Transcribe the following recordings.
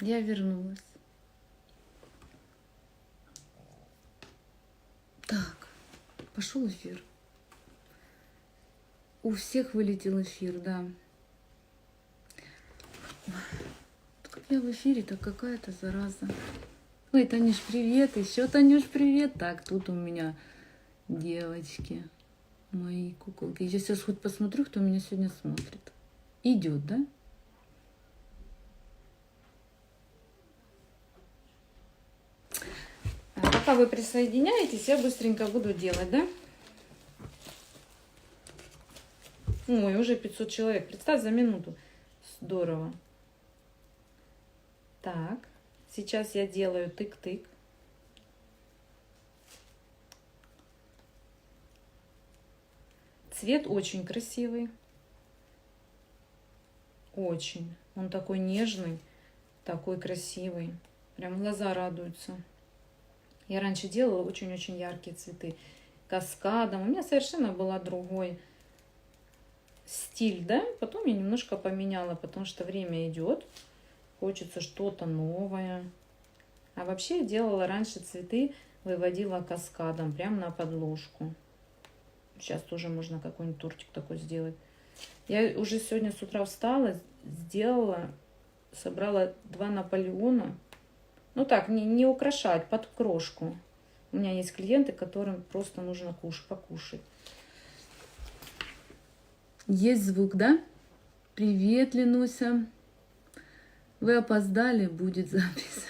Я вернулась. Так, пошел эфир. У всех вылетел эфир, да. Как я в эфире, так какая-то зараза. Ой, Танюш, привет. Еще, Танюш, привет. Так, тут у меня девочки, мои куколки. Я сейчас хоть посмотрю, кто меня сегодня смотрит. Идет, да? Пока вы присоединяетесь, я быстренько буду делать, да? Ой, уже 500 человек. Представь, за минуту. Здорово. Так, сейчас я делаю тык-тык. Цвет очень красивый. Очень. Он такой нежный, такой красивый. Прям глаза радуются. Я раньше делала очень-очень яркие цветы. Каскадом. У меня совершенно был другой стиль, да? Потом я немножко поменяла, потому что время идет. Хочется что-то новое. А вообще я делала раньше цветы, выводила каскадом, прям на подложку. Сейчас тоже можно какой-нибудь тортик такой сделать. Я уже сегодня с утра встала, сделала, собрала 2 Наполеона. Ну так, не украшать, под крошку. У меня есть клиенты, которым просто нужно покушать. Есть звук, да? Привет, Ленуся. Вы опоздали, будет запись.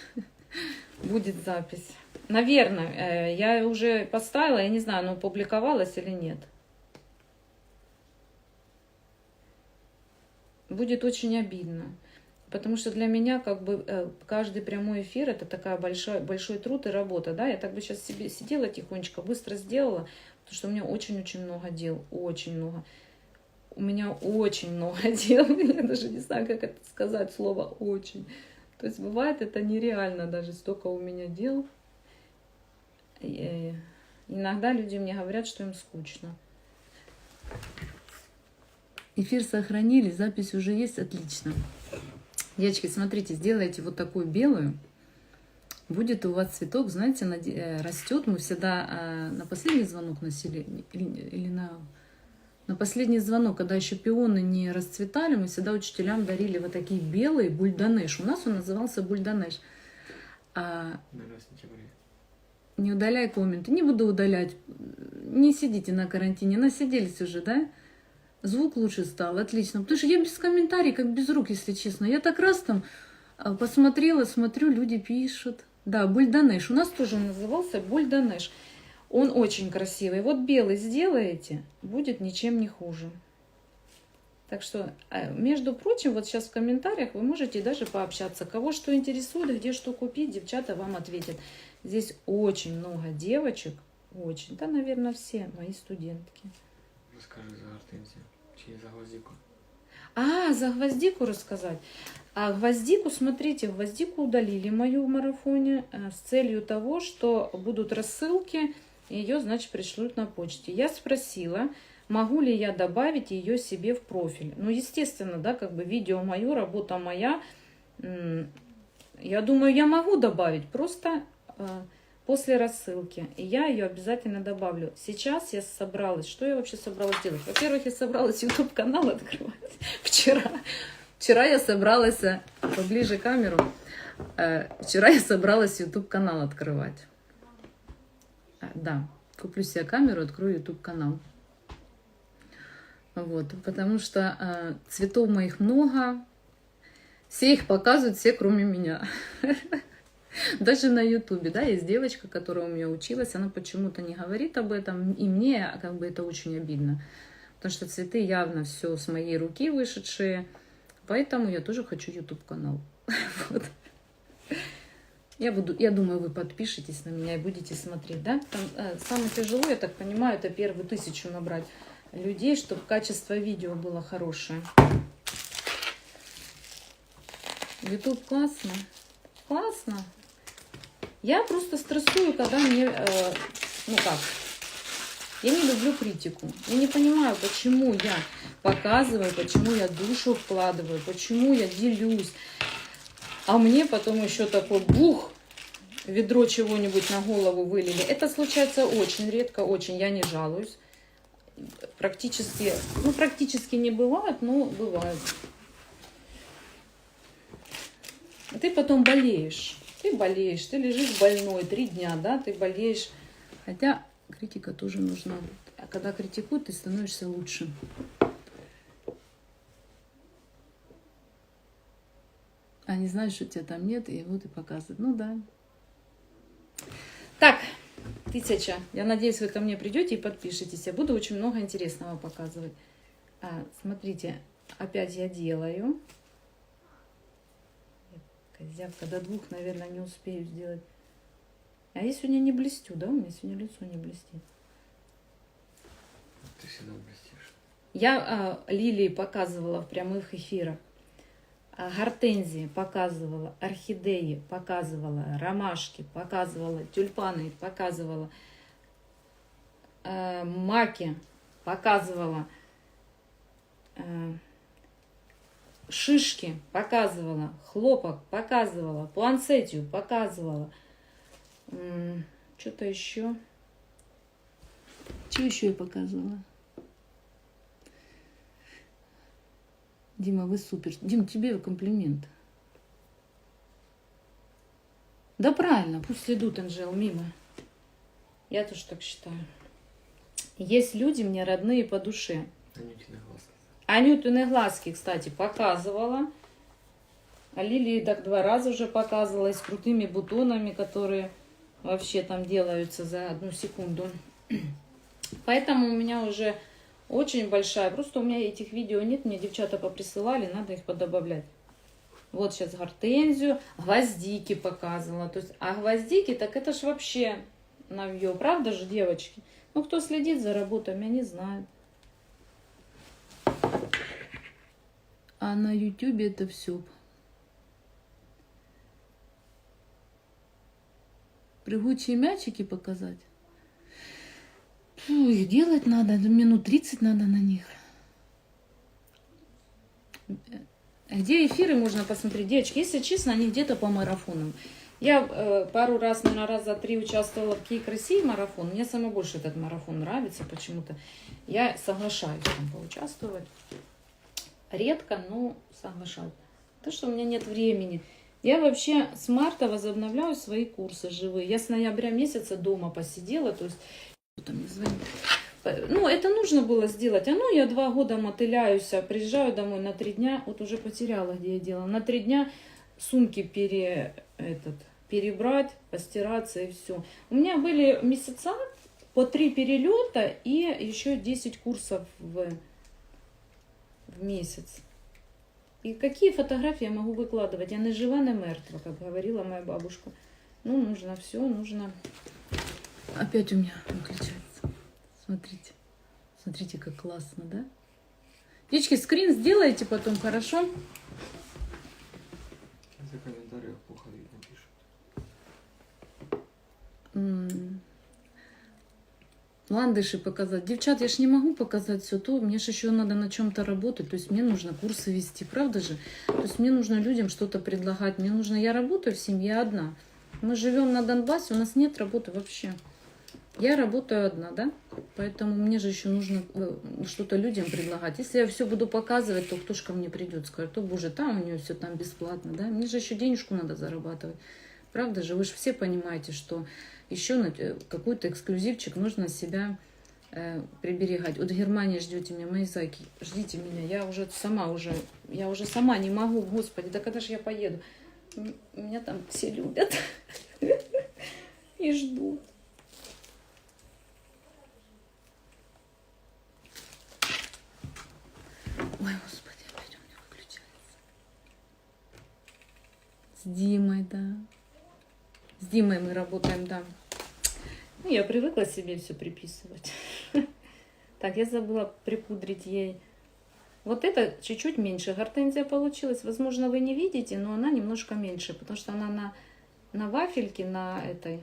Будет запись. Наверное, я уже поставила, я не знаю, но публиковалась или нет. Будет очень обидно. Потому что для меня как бы каждый прямой эфир это такая большой труд и работа. Да? Я так бы сейчас себе сидела тихонечко, быстро сделала, потому что у меня очень-очень много дел. Очень много. У меня очень много дел. Я даже не знаю, как это сказать, слово «очень». То есть бывает это нереально даже, столько у меня дел. И иногда люди мне говорят, что им скучно. Эфир сохранили, запись уже есть, отлично. Девочки, смотрите, сделайте вот такую белую. Будет у вас цветок, знаете, растет. Мы всегда на последний звонок носили, или на последний звонок, когда еще пионы не расцветали, мы всегда учителям дарили вот такие белые бульдонеш. У нас он назывался бульдонеш. Не удаляй комменты. Не буду удалять. Не сидите на карантине. Насиделись уже, да? Звук лучше стал. Отлично. Потому что я без комментариев, как без рук, если честно. Я так раз там посмотрела, смотрю, люди пишут. Да, бульдонеш. У нас тоже он назывался бульдонеш. Он очень красивый. Вот белый сделаете, будет ничем не хуже. Так что, между прочим, вот сейчас в комментариях вы можете даже пообщаться. Кого что интересует, где что купить, девчата вам ответят. Здесь очень много девочек. Очень. Да, наверное, все мои студентки. Расскажи за гортензию. Через за гвоздику. За гвоздику рассказать. А гвоздику, смотрите, гвоздику удалили мою в марафоне с целью того, что будут рассылки. Ее, значит, пришлют на почте. Я спросила, могу ли я добавить ее себе в профиль. Ну, естественно, да, как бы видео мое, работа моя. Я думаю, я могу добавить, просто после рассылки. И я ее обязательно добавлю. Сейчас я собралась. Что я вообще собралась делать? Во-первых, я собралась YouTube-канал открывать. Вчера я собралась, поближе камеру, вчера я собралась YouTube-канал открывать. Да, куплю себе камеру, открою YouTube-канал. Вот, потому что цветов моих много. Все их показывают, все кроме меня. Даже на YouTube, да, есть девочка, которая у меня училась, она почему-то не говорит об этом, и мне как бы это очень обидно. Потому что цветы явно все с моей руки вышедшие, поэтому я тоже хочу YouTube-канал. Вот. Я думаю, вы подпишетесь на меня и будете смотреть, да? Там, самое тяжелое, я так понимаю, это первую 1000 набрать людей, чтобы качество видео было хорошее. YouTube классно. Классно. Я просто стрессую, когда мне, я не люблю критику. Я не понимаю, почему я показываю, почему я душу вкладываю, почему я делюсь. а мне потом еще такой бух, ведро чего-нибудь на голову вылили. Это случается очень редко, очень, я не жалуюсь. Практически, ну, практически не бывает, но бывает. Ты потом болеешь. Ты лежишь больной 3 дня, да, ты болеешь. Хотя критика тоже нужна. А когда критикуют, ты становишься лучше. Они знают, что тебя там нет, и вот и показывают. Ну да. Так, 1000. Я надеюсь, вы ко мне придете и подпишетесь. Я буду очень много интересного показывать. Смотрите, опять я делаю. Козявка, до 2, наверное, не успею сделать. А я сегодня не блестю, да? У меня сегодня лицо не блестит. Ты всегда блестишь. Я лилии показывала в прямых эфирах. Гортензии показывала, орхидеи показывала, ромашки показывала, тюльпаны показывала, маки показывала, шишки показывала, хлопок показывала, пуансетию показывала. Что-то еще. Что еще я показывала? Дима, вы супер. Дим, тебе комплимент. Да правильно, пусть идут, Анжел, мимо. Я тоже так считаю. Есть люди мне родные по душе. Анютины глазки. Анютины глазки, кстати, показывала. А лилии так 2 раза уже показывала. С крутыми бутонами, которые вообще там делаются за 1 секунду. Поэтому у меня уже очень большая. Просто у меня этих видео нет. Мне девчата поприсылали, надо их подобавлять. Вот сейчас гортензию, гвоздики показывала. То есть, а гвоздики, так это ж вообще навье. Правда же, девочки? Ну, кто следит за работами, они знают. А на ютюбе это все. Прыгучие мячики показать. Фу, их делать надо, минут 30 надо на них. Где эфиры можно посмотреть? Девочки, если честно, они где-то по марафонам. Я пару раз, наверное, раза 3 участвовала в Кейк России марафон. Мне самое больше этот марафон нравится почему-то. Я соглашаюсь там поучаствовать. Редко, но соглашаюсь. То, что у меня нет времени. Я вообще с марта возобновляю свои курсы живые. Я с ноября месяца дома посидела, то есть кто-то мне звонит. Ну, это нужно было сделать. А ну, я 2 года мотыляюсь, приезжаю домой на 3 дня. Вот уже потеряла, где я делала. На 3 дня сумки перебрать, постираться и все. У меня были месяца по 3 перелета и еще 10 курсов в месяц. И какие фотографии я могу выкладывать? Я не жива, не мертва, как говорила моя бабушка. Ну, нужно все, нужно... Опять у меня выключается. Смотрите. Смотрите, как классно, да? Девочки, скрин сделайте потом, хорошо? За комментариях плохо видно пишут. Ландыши показать. Девчат, я ж не могу показать все то. Мне же еще надо на чем-то работать. То есть мне нужно курсы вести, правда же? То есть мне нужно людям что-то предлагать. Мне нужно... Я работаю в семье одна. Мы живем на Донбассе, у нас нет работы вообще. Я работаю одна, да? Поэтому мне же еще нужно что-то людям предлагать. Если я все буду показывать, то кто ж ко мне придет? Скажет, о боже, там у нее все там бесплатно, да? Мне же еще денежку надо зарабатывать. Правда же? Вы же все понимаете, что еще какой-то эксклюзивчик нужно себя приберегать. Вот в Германии ждете меня, мои зайки, ждите меня. Я уже сама не могу, господи, да когда же я поеду? Меня там все любят и ждут. Ой, господи, опять у меня выключается. С Димой, да. С Димой мы работаем, да. Ну, я привыкла себе все приписывать. Так, я забыла припудрить ей. Вот это чуть-чуть меньше гортензия получилась. Возможно, вы не видите, но она немножко меньше, потому что она на вафельке, на этой.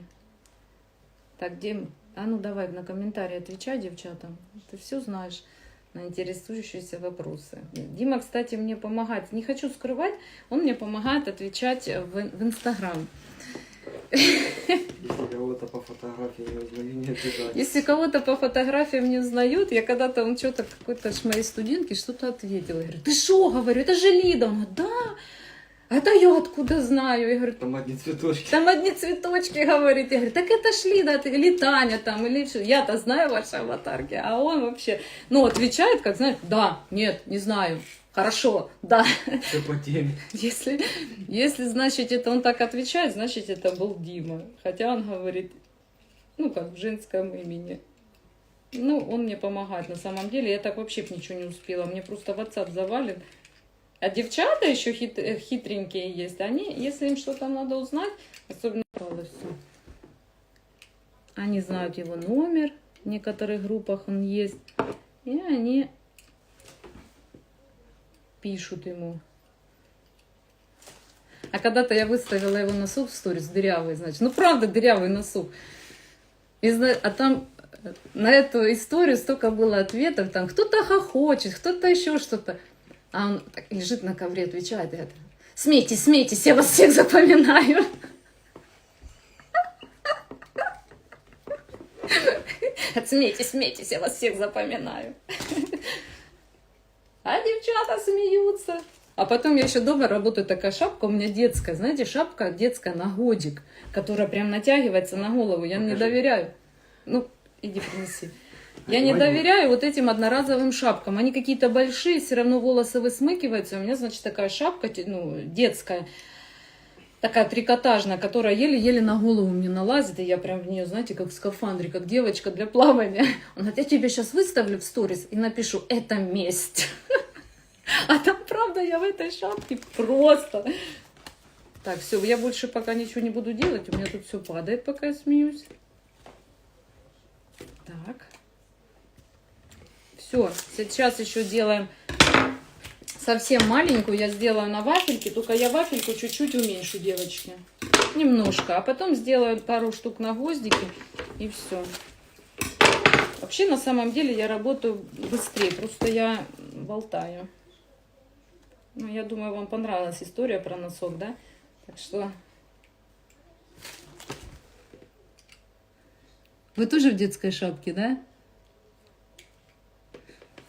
Так, Дим, а ну давай на комментарии отвечай девчатам. Ты все знаешь. на интересующиеся вопросы. Дима, кстати, мне помогает. Не хочу скрывать, он мне помогает отвечать в Инстаграм. Если кого-то по фотографии не узнаю, не обижайтесь. Если кого-то по фотографиям не узнают, я когда-то он что-то какой-то ж моей студентке что-то ответила. Я говорю, ты что, говорю, это же Лида. Он говорит, да, это я откуда знаю. Я говорю, Там одни цветочки. там одни цветочки, говорит. Я говорю, так это ж Лида, или Таня там, или что. Я-то знаю ваши аватарки, а он вообще, ну, отвечает, как, знаешь, да, нет, не знаю. Хорошо, да. Все по теме. Если, значит, это он так отвечает, значит, это был Дима. Хотя он говорит, ну, как в женском имени. Ну, он мне помогает на самом деле. Я так вообще б ничего не успела. Мне просто WhatsApp завален. А девчата еще хитренькие есть. Они, если им что-то надо узнать, особенно всё. Они знают его номер. В некоторых группах он есть. И они пишут ему. А когда-то я выставила его носок в сторис, дырявый, значит. Ну, правда, дырявый носок. А там на эту историю столько было ответов. Там кто-то хохочет, кто-то еще что-то. А он так лежит на ковре, отвечает. И это, смейтесь, смейтесь, я вас всех запоминаю. Смейтесь, смейтесь, я вас всех запоминаю. А девчата смеются. А потом я еще дома работаю, такая шапка у меня детская. Знаете, шапка детская на годик, которая прям натягивается на голову. Я не доверяю. Ну, иди принеси. Я не доверяю вот этим одноразовым шапкам. Они какие-то большие, все равно волосы высмыкиваются. У меня, значит, такая шапка, ну, детская, такая трикотажная, которая еле-еле на голову мне налазит. И я прям в нее, знаете, как в скафандре, как девочка для плавания. Он говорит, я тебе сейчас выставлю в сторис и напишу, это месть. А там, правда, я в этой шапке просто. Так, все, я больше пока ничего не буду делать. У меня тут все падает, пока я смеюсь. Так. Все, сейчас еще делаем совсем маленькую. Я сделаю на вафельке, только я вафельку чуть-чуть уменьшу, девочки. Немножко. А потом сделаю пару штук на гвоздике и все. Вообще, на самом деле, я работаю быстрее. Просто я болтаю. Ну, я думаю, вам понравилась история про носок, да? Так что... Вы тоже в детской шапке, да?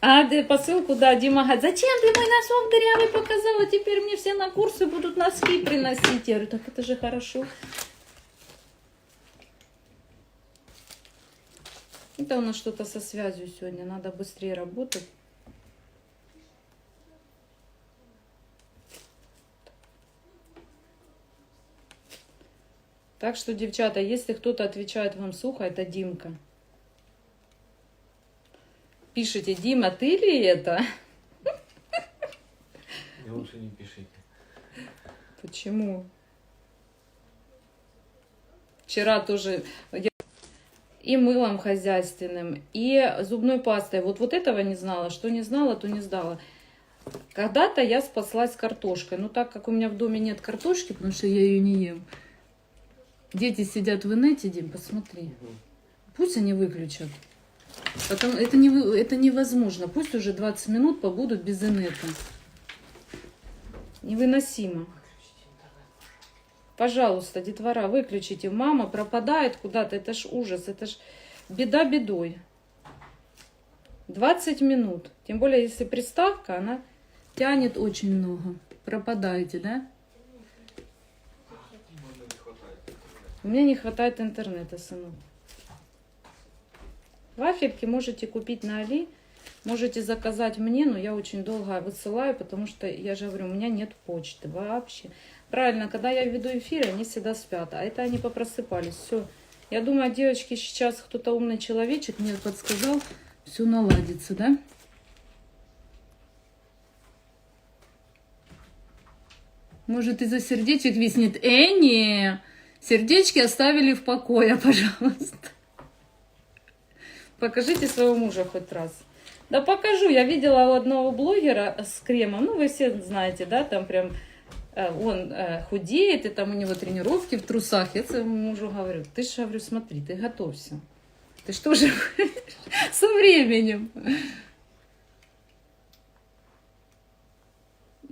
А посылку, да, Дима говорит, зачем ты мой носок дырявый показала? Теперь мне все на курсы будут носки приносить. Я говорю, так это же хорошо. Это у нас что-то со связью сегодня. Надо быстрее работать. Так что, девчата, если кто-то отвечает вам сухо, это Димка. Пишите, Дима, ты ли это? И лучше не пишите. Почему? Вчера тоже и мылом хозяйственным, и зубной пастой. Вот этого не знала. Что не знала, то не знала. Когда-то я спаслась картошкой. Но так как у меня в доме нет картошки, потому что я ее не ем. Дети сидят в инете, Дим, посмотри. Пусть они выключат. Потом, это невозможно. Пусть уже 20 минут побудут без инета. Невыносимо. Пожалуйста, детвора, выключите. Мама пропадает куда-то. Это ж ужас. Это ж беда бедой. 20 минут. Тем более, если приставка, она тянет очень много. Пропадаете, да? У меня не хватает интернета, сынок. Вафельки можете купить на Али. Можете заказать мне, но я очень долго высылаю, потому что, я же говорю, у меня нет почты вообще. Правильно, когда я веду эфиры, они всегда спят. А это они попросыпались. Все. Я думаю, девочки, сейчас кто-то умный человечек мне подсказал, все наладится, да? Может, из-за сердечек виснет? Не! Сердечки оставили в покое, пожалуйста. Покажите своего мужа хоть раз. Да покажу. Я видела у одного блогера с кремом. Ну, вы все знаете, да, там прям он худеет, и там у него тренировки в трусах. Я своему мужу говорю, ты же, говорю, смотри, ты готовься. Ты что же со временем?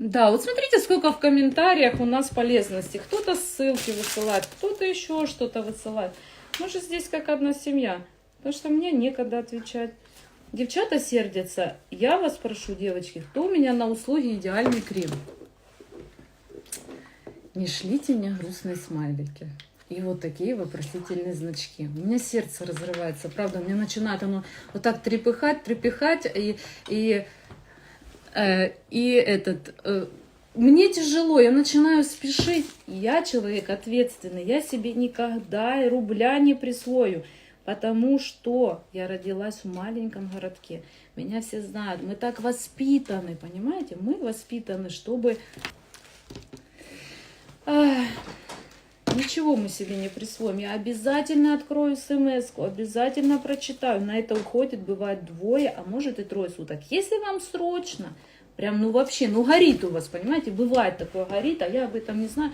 Да, вот смотрите, сколько в комментариях у нас полезности. Кто-то ссылки высылает, кто-то еще что-то высылает. Мы же здесь как одна семья. Потому что мне некогда отвечать. Девчата сердятся. Я вас прошу, девочки, кто у меня на услуги идеальный крем? Не шлите мне грустные смайлики. И вот такие вопросительные значки. У меня сердце разрывается, правда. У меня начинает оно вот так трепыхать, мне тяжело, я начинаю спешить. Я человек ответственный, я себе никогда и рубля не присвою, потому что я родилась в маленьком городке. Меня все знают, мы так воспитаны, понимаете? Мы воспитаны, чтобы... Ничего мы себе не присвоим. Я обязательно открою смс-ку, обязательно прочитаю. На это уходит, бывает 2, а может и 3 суток. Если вам срочно, прям, ну вообще, ну горит у вас, понимаете, бывает такое, горит, а я об этом не знаю.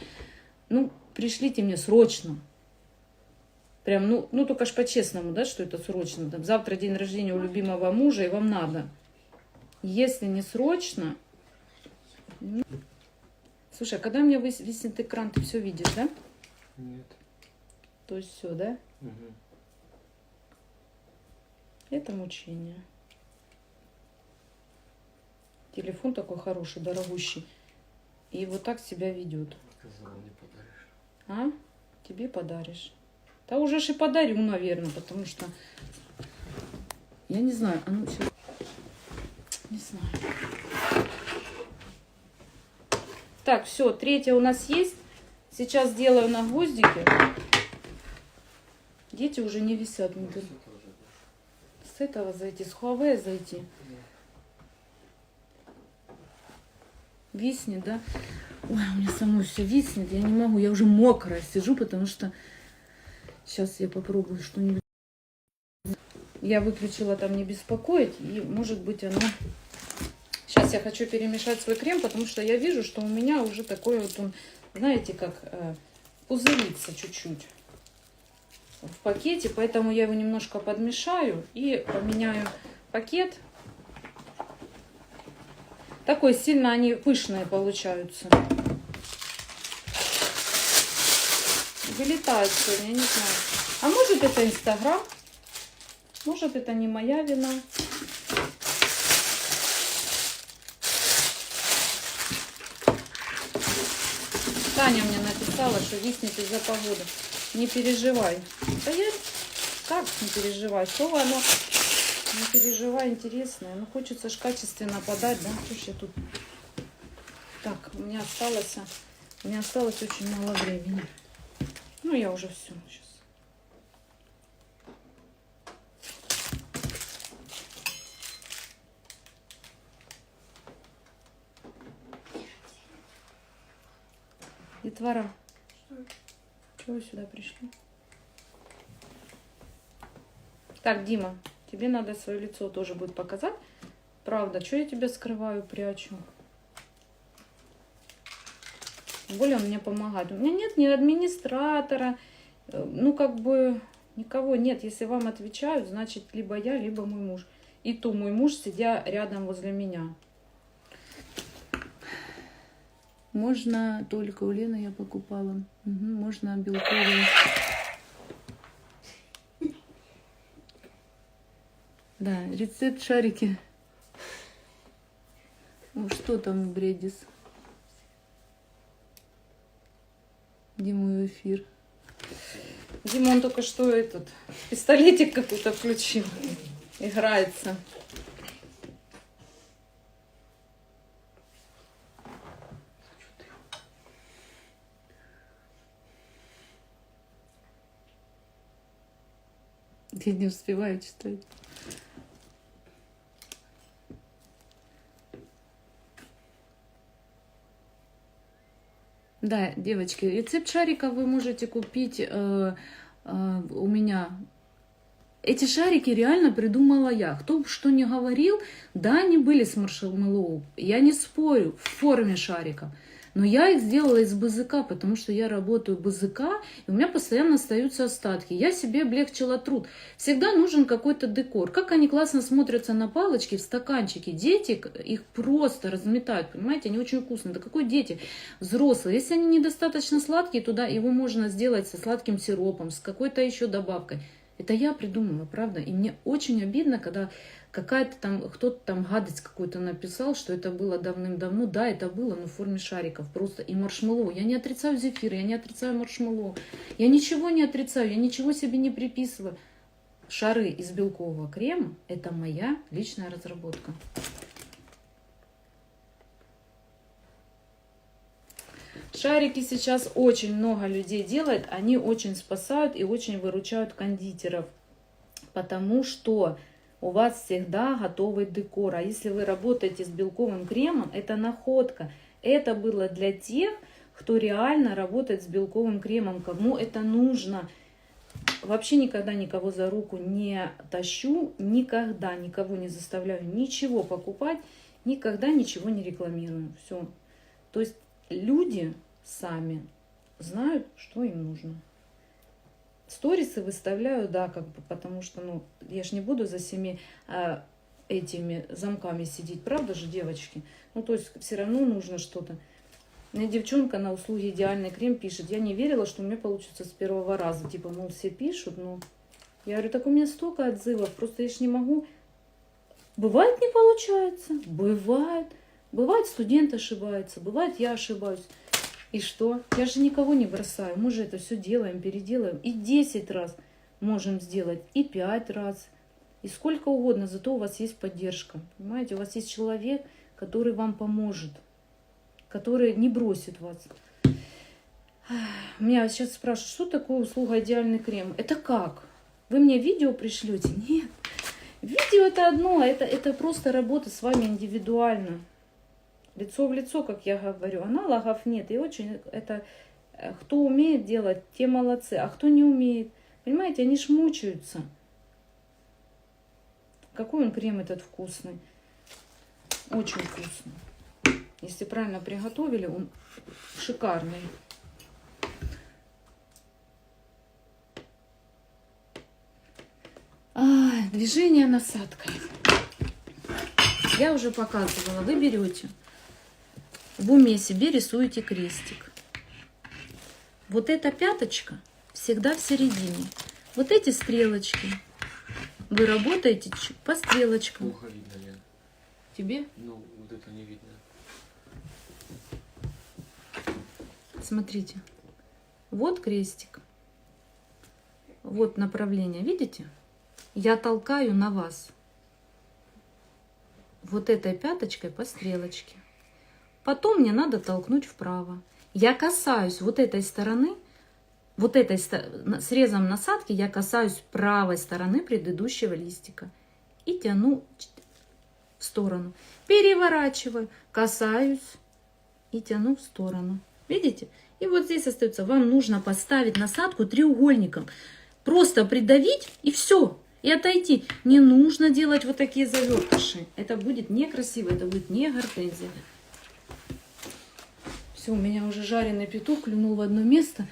Ну, пришлите мне срочно. Прям, ну только ж по-честному, да, что это срочно. Там, завтра день рождения у любимого мужа, и вам надо. Если не срочно... Слушай, а когда у меня виснет экран, ты все видишь, да? Нет. То есть все, да? Угу. Это мучение. Телефон такой хороший, дорогущий. И вот так себя ведет. Сказала, не подаришь. А? Тебе подаришь. Да уже ж и подарю, наверное, потому что... Я не знаю. А ну, сейчас... Не знаю. Так, все, 3 у нас есть. Сейчас делаю на гвоздике. Дети уже не висят. С этого зайти, с Huawei зайти. Виснет, да? Ой, у меня самой все виснет. Я не могу, я уже мокрая сижу, потому что... Сейчас я попробую что-нибудь. Я выключила там не беспокоить, и может быть оно... Сейчас я хочу перемешать свой крем, потому что я вижу, что у меня уже такой вот он, знаете, как пузырится чуть-чуть в пакете, поэтому я его немножко подмешаю и поменяю пакет. Такой сильно они пышные получаются. Вылетают сегодня, я не знаю. А может это Инстаграм, может это не моя вина. Таня мне написала, что виснет из-за погоды. Не переживай. Да я как не переживай? Что оно? Не переживай, интересное. Ну хочется ж качественно подать, да? Что ж я тут? Так, у меня осталось очень мало времени. Ну я уже все сейчас. Детвора. Чего вы сюда пришли? Так, Дима, тебе надо свое лицо тоже будет показать. Правда, что я тебя скрываю, прячу? Тем более он мне помогает. У меня нет ни администратора, ну как бы никого нет. Если вам отвечают, значит либо я, либо мой муж. И то мой муж, сидя рядом возле меня. Можно только у Лены я покупала. Угу, можно белковые. Да, рецепт шарики. Ну, что там, Бредис? Диму в эфир. Дима, он только что этот пистолетик какой-то включил. Играется. Я не успеваю читать. Да, девочки, рецепт шариков вы можете купить у меня. Эти шарики реально придумала я. Кто бы что ни говорил, да, они были с маршмеллоу. Я не спорю, в форме шариков. Но я их сделала из БЗК, потому что я работаю БЗК, и у меня постоянно остаются остатки. Я себе облегчила труд. Всегда нужен какой-то декор. Как они классно смотрятся на палочке в стаканчике. Дети их просто разметают, понимаете, они очень вкусные. Да какой дети? Взрослые. Если они недостаточно сладкие, туда его можно сделать со сладким сиропом, с какой-то еще добавкой. Это я придумала, правда? И мне очень обидно, когда какая-то там, кто-то там гадость какую-то написал, что это было давным-давно. Да, это было, но в форме шариков просто. И маршмеллоу. Я не отрицаю зефир, я не отрицаю маршмеллоу. Я ничего не отрицаю, я ничего себе не приписываю. Шары из белкового крема – это моя личная разработка. Шарики сейчас очень много людей делает, они очень спасают и очень выручают кондитеров, потому что у вас всегда готовый декор. А если вы работаете с белковым кремом, это находка. Это было для тех, кто реально работает с белковым кремом, кому это нужно. Вообще никогда никого за руку не тащу, никогда никого не заставляю ничего покупать, никогда ничего не рекламирую. Все. То есть люди сами знают, что им нужно. Сторисы выставляю, да, как бы, потому что, ну, я ж не буду за всеми этими замками сидеть, правда же, девочки? Ну, то есть все равно нужно что-то. Мне девчонка на услуги «Идеальный крем» пишет: я не верила, что у меня получится с первого раза. Типа, мол, все пишут, но... Я говорю, так у меня столько отзывов, просто я ж не могу. Бывает, не получается, бывает. Бывает, студент ошибается, бывает, я ошибаюсь. И что? Я же никого не бросаю. Мы же это все делаем, переделаем. И 10 раз можем сделать, и 5 раз. И сколько угодно, зато у вас есть поддержка. Понимаете, у вас есть человек, который вам поможет, который не бросит вас. Меня сейчас спрашивают, что такое услуга «Идеальный крем»? Это как? Вы мне видео пришлете? Нет. Видео это одно, это просто работа с вами индивидуально. Лицо в лицо, как я говорю. Аналогов нет. И очень это... Кто умеет делать, те молодцы. А кто не умеет, понимаете, они ж мучаются. Какой он крем этот вкусный. Очень вкусный. Если правильно приготовили, он шикарный. Движение насадкой. Я уже показывала. Вы берете, в уме себе рисуете крестик. Вот эта пяточка всегда в середине. Вот эти стрелочки. Вы работаете по стрелочкам. Плохо видно, Лен. Тебе? Ну, вот это не видно. Смотрите. Вот крестик. Вот направление. Видите? Я толкаю на вас. Вот этой пяточкой по стрелочке. Потом мне надо толкнуть вправо. Я касаюсь вот этой стороны, вот этой срезом насадки я касаюсь правой стороны предыдущего листика и тяну в сторону. Переворачиваю, касаюсь и тяну в сторону. Видите? И вот здесь остается. Вам нужно поставить насадку треугольником. Просто придавить и все. И отойти. Не нужно делать вот такие завертыши. Это будет некрасиво, это будет не гортензия. Все, у меня уже жареный петух клюнул в одно место.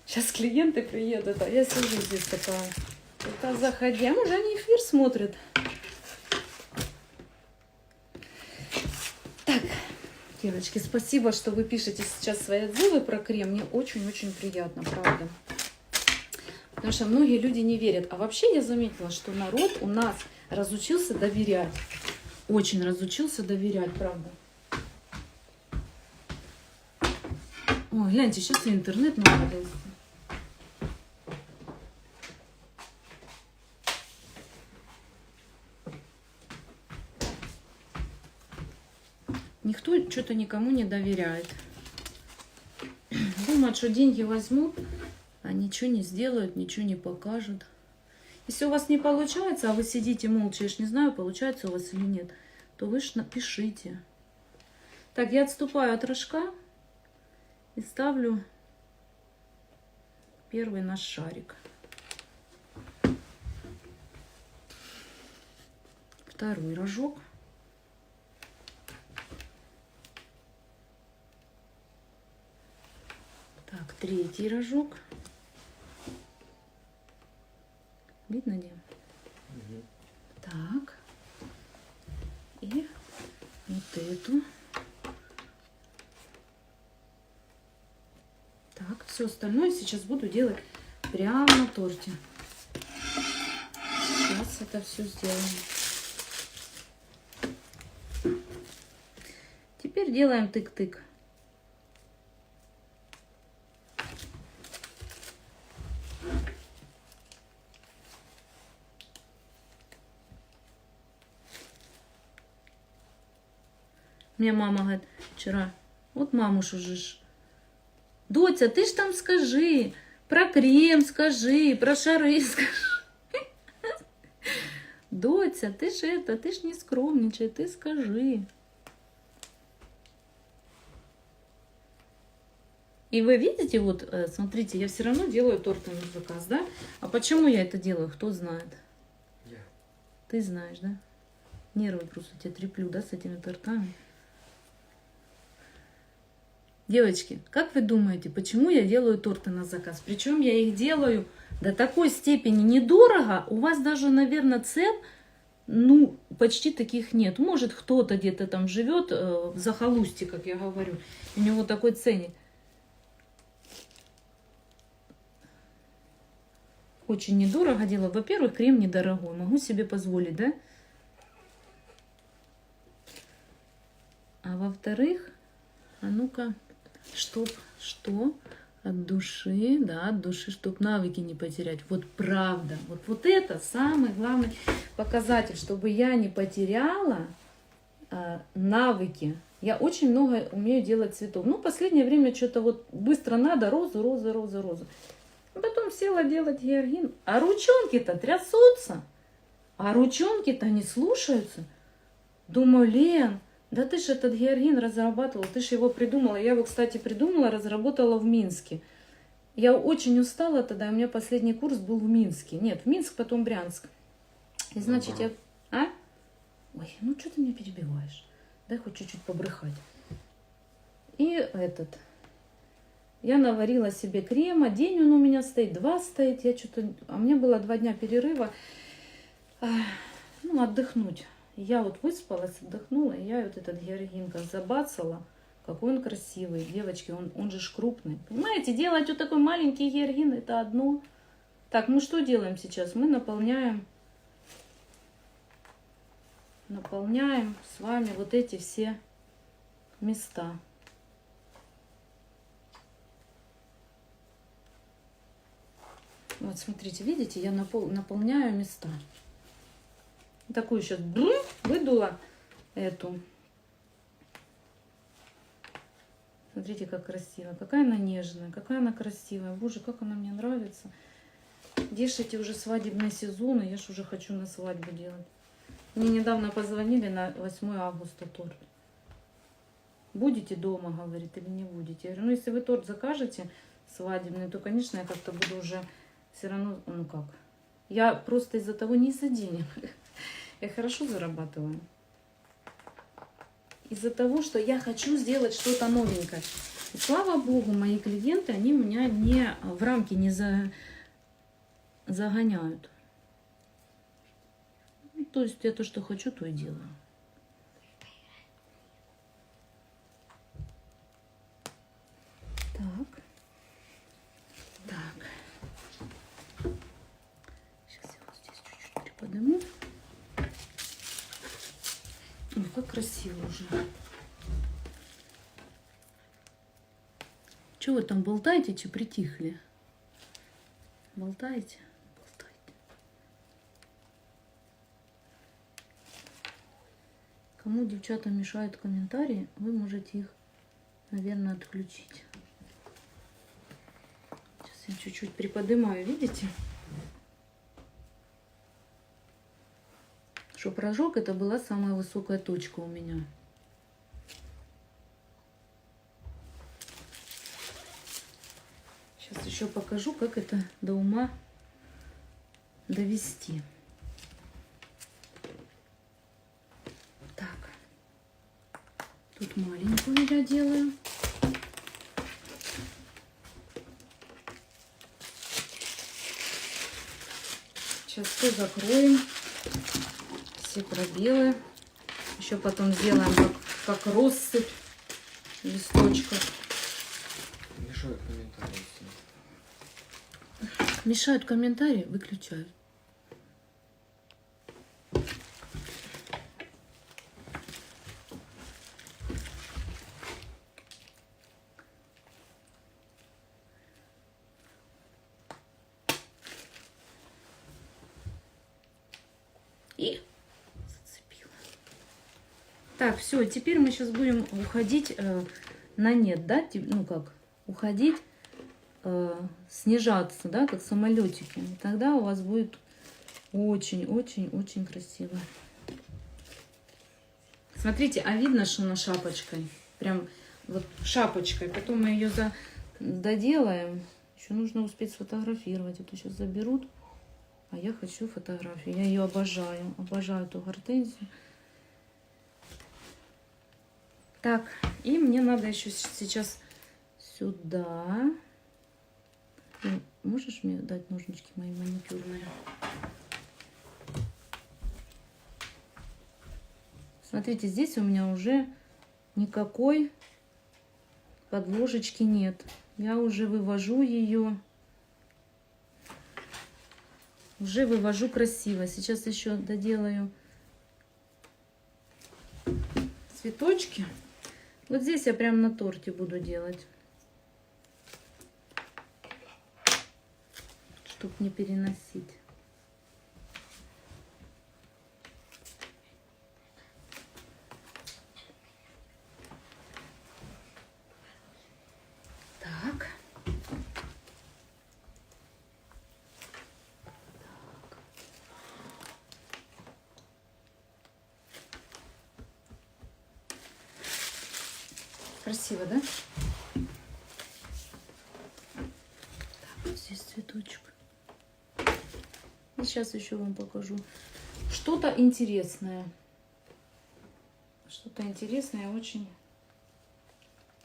Сейчас клиенты приедут, а я сижу здесь такая. Это заходи. А может, они эфир смотрят. Так, девочки, спасибо, что вы пишете сейчас свои отзывы про крем. Мне очень-очень приятно, правда. Потому что многие люди не верят. А вообще я заметила, что народ у нас разучился доверять. Очень разучился доверять, правда. Ой, гляньте, сейчас и интернет наладился. Никто что-то никому не доверяет. Думают, что деньги возьмут, а ничего не сделают, ничего не покажут. Если у вас не получается, а вы сидите молча, я ж не знаю, получается у вас или нет, то вы ж напишите. Так, я отступаю от рожка и ставлю первый наш шарик. Второй рожок. третий рожок. Видно, Дим? Мгм. Так. И вот эту. Так, все остальное сейчас буду делать прямо на торте. Сейчас это все сделаем. Теперь делаем тык-тык. Мне мама говорит вчера, вот мамуш уже ж. Доця, ты ж там скажи, про крем скажи, про шары скажи. Доця, ты ж не скромничай, ты скажи. И вы видите, вот, смотрите, я все равно делаю торты на заказ, да? А почему я это делаю, кто знает? Я. Ты знаешь, да? Нервы просто тебя треплю, да, с этими тортами. Девочки, как вы думаете, почему я делаю торты на заказ? Причем я их делаю до такой степени недорого, у вас даже, наверное, цен, ну, почти таких нет. Может, кто-то где-то там живет в захолустье, как я говорю, у него такой ценник. Очень недорого делаю. Во-первых, крем недорогой, могу себе позволить, да? А во-вторых, а ну-ка, что? От души, да, от души, чтобы навыки не потерять. Вот правда. Вот это самый главный показатель, чтобы я не потеряла навыки. Я очень много умею делать цветов. Ну, в последнее время что-то вот быстро надо розу. Потом села делать георгин. А ручонки-то трясутся. А ручонки-то не слушаются. Думаю, Лен, да ты ж этот георгин разрабатывала, ты ж его придумала. Я его, кстати, придумала, разработала в Минске. Я очень устала тогда, у меня последний курс был в Минске. Нет, в Минск, потом Брянск. И значит, я... А? Ой, ну что ты меня перебиваешь? Дай хоть чуть-чуть побрыхать. И этот... Я наварила себе крема. День он у меня стоит, 2 стоит. Я что-то... А мне было 2 дня перерыва. Ну, отдохнуть. Я вот выспалась, отдохнула, и я вот этот георгин как забацала. Какой он красивый. Девочки, он же ж крупный. Понимаете, делать вот такой маленький георгин, это одно. Так, мы что делаем сейчас? Мы наполняем с вами вот эти все места. Вот, смотрите, видите, я наполняю места. Такую сейчас выдула эту. Смотрите, как красиво. Какая она нежная, какая она красивая. Боже, как она мне нравится. Где ж эти уже свадебные сезоны? Я ж уже хочу на свадьбу делать. Мне недавно позвонили на 8 августа торт. Будете дома, говорит, или не будете? Я говорю, ну если вы торт закажете свадебный, то, конечно, я как-то буду уже все равно, ну как. Я просто из-за того, не из-за денег. Я хорошо зарабатываю. Из-за того, что я хочу сделать что-то новенькое. И слава богу, мои клиенты, они меня не в рамки не загоняют. Ну, то есть я то, что хочу, то и делаю. Так. Сейчас я вот здесь чуть-чуть приподниму. Ой, как красиво уже. Чего вы там болтаете, че притихли? Болтаете? Болтайте. Кому девчата мешают комментарии, вы можете их, наверное, отключить. Сейчас я чуть-чуть приподнимаю, видите? Чтоб рожок это была самая высокая точка у меня. Сейчас еще покажу, как это до ума довести. Так, тут маленькую я делаю. Сейчас все закроем. Все пробелы. Еще потом сделаем как россыпь листочков. Мешают комментарии. Мешают комментарии, выключаю. И зацепила. Так, все, теперь мы сейчас будем уходить на нет, да? Ну как, уходить, снижаться, да, как самолетики. И тогда у вас будет очень-очень-очень красиво. Смотрите, а видно, что она шапочкой? Прям вот шапочкой. Потом мы ее доделаем. Еще нужно успеть сфотографировать. Это сейчас заберут. А я хочу фотографию. Я ее обожаю. Обожаю эту гортензию. Так, и мне надо еще сейчас сюда. Можешь мне дать ножнички мои маникюрные? Смотрите, здесь у меня уже никакой подложечки нет. Я уже вывожу ее. Уже вывожу красиво. Сейчас еще доделаю цветочки. Вот здесь я прям на торте буду делать. Чтоб не переносить. Так. Красиво, да? Так, вот здесь цветочек. И сейчас еще вам покажу что-то интересное. Что-то интересное, очень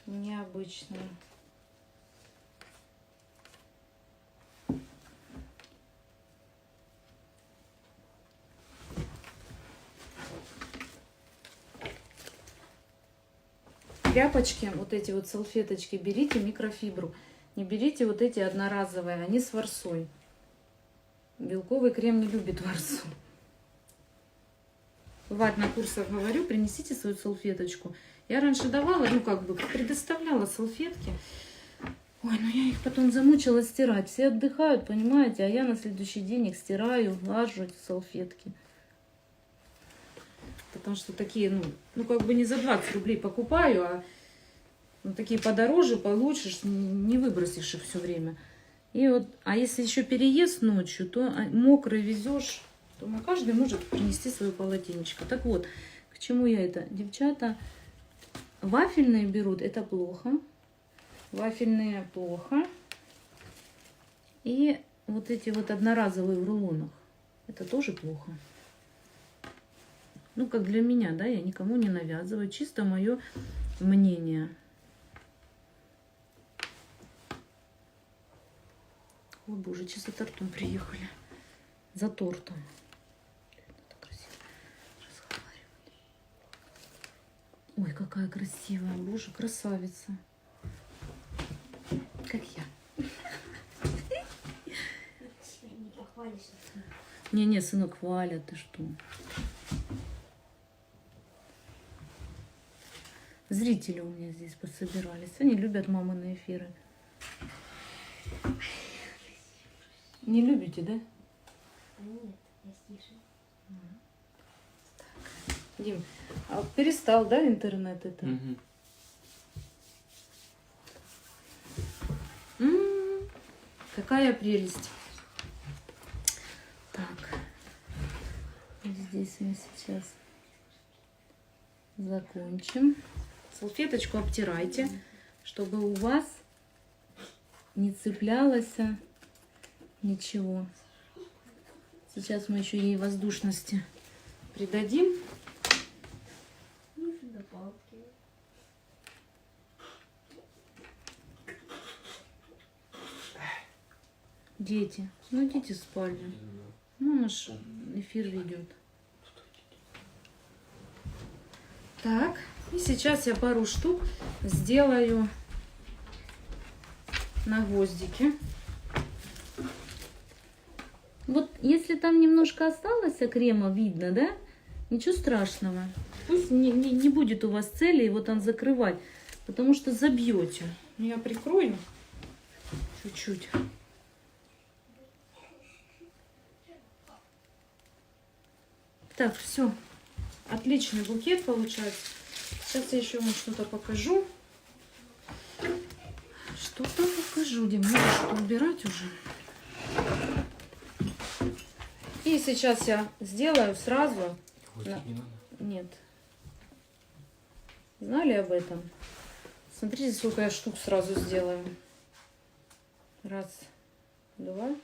необычное. Тряпочки, вот эти вот салфеточки, берите микрофибру. Не берите вот эти одноразовые, они с ворсой. Белковый крем не любит ворсу. Бывает, на курсах говорю, принесите свою салфеточку. Я раньше давала, ну как бы предоставляла салфетки. Ой, ну я их потом замучила стирать. Все отдыхают, понимаете, а я на следующий день их стираю, глажу эти салфетки. Потому что такие, ну как бы не за 20 рублей покупаю, а такие подороже, получше, не выбросишь их все время. И вот, а если еще переезд ночью, то мокрый везешь, то каждый может принести свое полотенечко. Так вот, к чему я это? Девчата, вафельные берут, это плохо. Вафельные плохо. И вот эти вот одноразовые в рулонах, это тоже плохо. Ну, как для меня, да, я никому не навязываю. Чисто мое мнение. О, боже, чисто за тортом приехали. За тортом. Это красиво разговаривать. Ой, какая красивая. Боже, красавица. Как я. Не, сынок, хвалят, ты что? Зрители у меня здесь пособирались. Они любят мамины эфиры. Не любите, да? Нет, я слышу. Дим, а перестал, да, интернет это? Угу. Какая прелесть. Так. Здесь мы сейчас закончим. Салфеточку обтирайте, чтобы у вас не цеплялось ничего. Сейчас мы еще ей воздушности придадим. Дети, ну идите в спальню. Ну, наш эфир ведет. Так, и сейчас я пару штук сделаю на гвоздике. Вот если там немножко осталось крема, видно, да? Ничего страшного. Пусть не будет у вас цели его там закрывать, потому что забьете. Я прикрою чуть-чуть. Так, все. Отличный букет получается. Сейчас я еще вам что-то покажу. Что-то покажу, Дим. Надо что-то убирать уже. И сейчас я сделаю сразу. Хватит не надо. Нет. Знали об этом? Смотрите, сколько я штук сразу сделаю. Раз, два,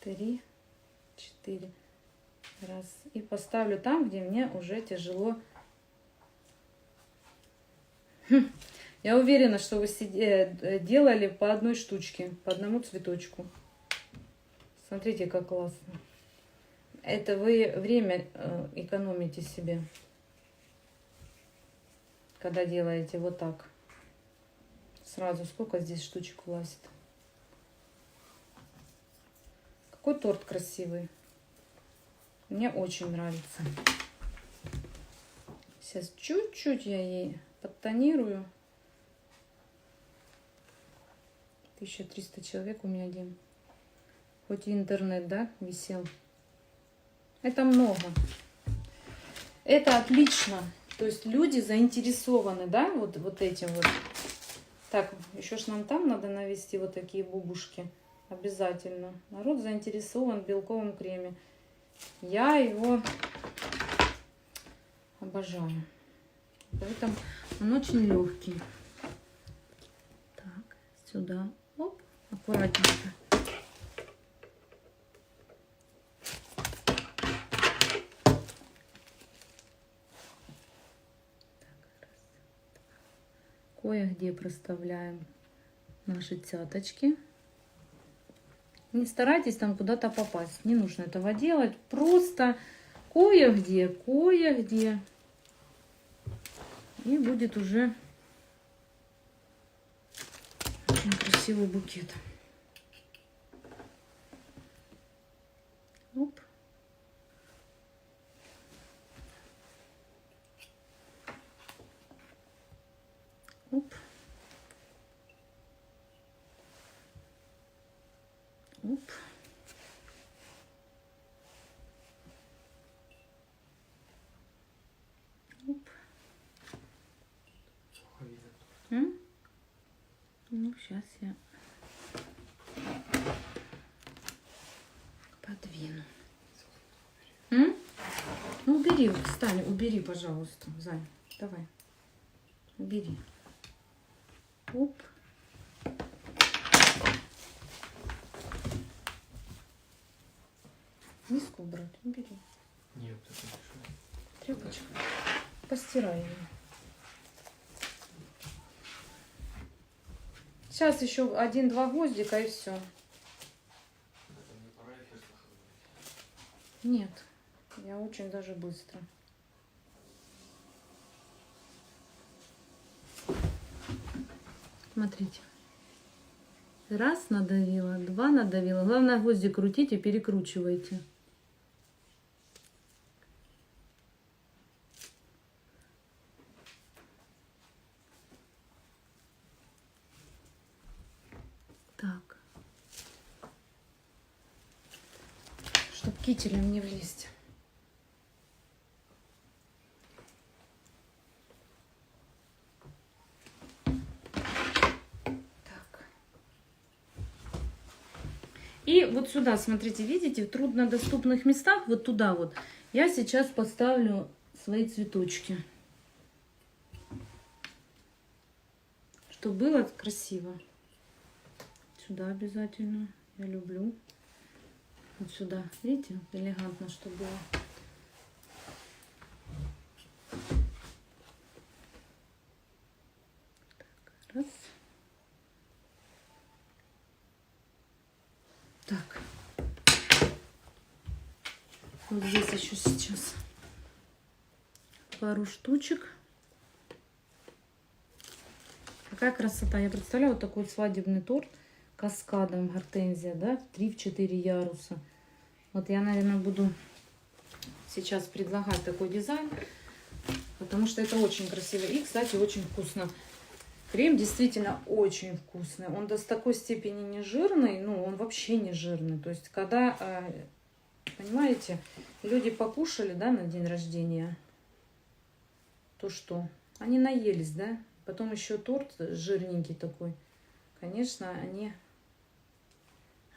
три, четыре. Раз. И поставлю там, где мне уже тяжело. Я уверена, что вы делали по одной штучке, по одному цветочку. Смотрите, как классно. Это вы время экономите себе, когда делаете вот так. Сразу сколько здесь штучек влазит. Какой торт красивый. Мне очень нравится. Сейчас чуть-чуть я ей подтонирую. 1300 человек у меня, Дим. Хоть и интернет, да, висел. Это много. Это отлично. То есть люди заинтересованы, да, вот этим вот. Так, еще ж нам там надо навести вот такие бубушки. Обязательно. Народ заинтересован в белковом креме. Я его обожаю. Поэтому он очень легкий. Так, сюда. Оп, аккуратненько. Кое-где проставляем наши цяточки. Не старайтесь там куда-то попасть. Не нужно этого делать. Просто кое-где, кое-где. И будет уже очень красивый букет. Оп. Оп. Оп. Оп. Плохо видно. М? Ну, сейчас я подвину. М? Ну, убери, встань, убери, пожалуйста, Зань. Давай. Убери. Оп. Миску убрать, убери. Нет, это решаю. Тряпочка. Постирай ее. Сейчас еще 1-2 гвоздика и все. Это мне пора эфир слушать. Нет, я очень даже быстро. Смотрите. Раз надавила, два надавила. Главное, гвоздик крутите, перекручивайте. Так. Чтоб кителем не влезть. Так. И вот сюда, смотрите, видите, в труднодоступных местах, вот туда вот, я сейчас поставлю свои цветочки. Чтобы было красиво. Сюда обязательно. Я люблю. Вот сюда. Видите, элегантно, чтобы было. Так, раз. Так. Вот здесь еще сейчас пару штучек. Какая красота. Я представляю вот такой свадебный торт каскадом гортензия, да, 3-4 яруса. Вот я, наверное, буду сейчас предлагать такой дизайн, потому что это очень красиво. И, кстати, очень вкусно. Крем действительно очень вкусный. Он до такой степени не жирный, ну, он вообще не жирный. То есть, когда, понимаете, люди покушали, да, на день рождения, то что? Они наелись, да? Потом еще торт жирненький такой. Конечно, они,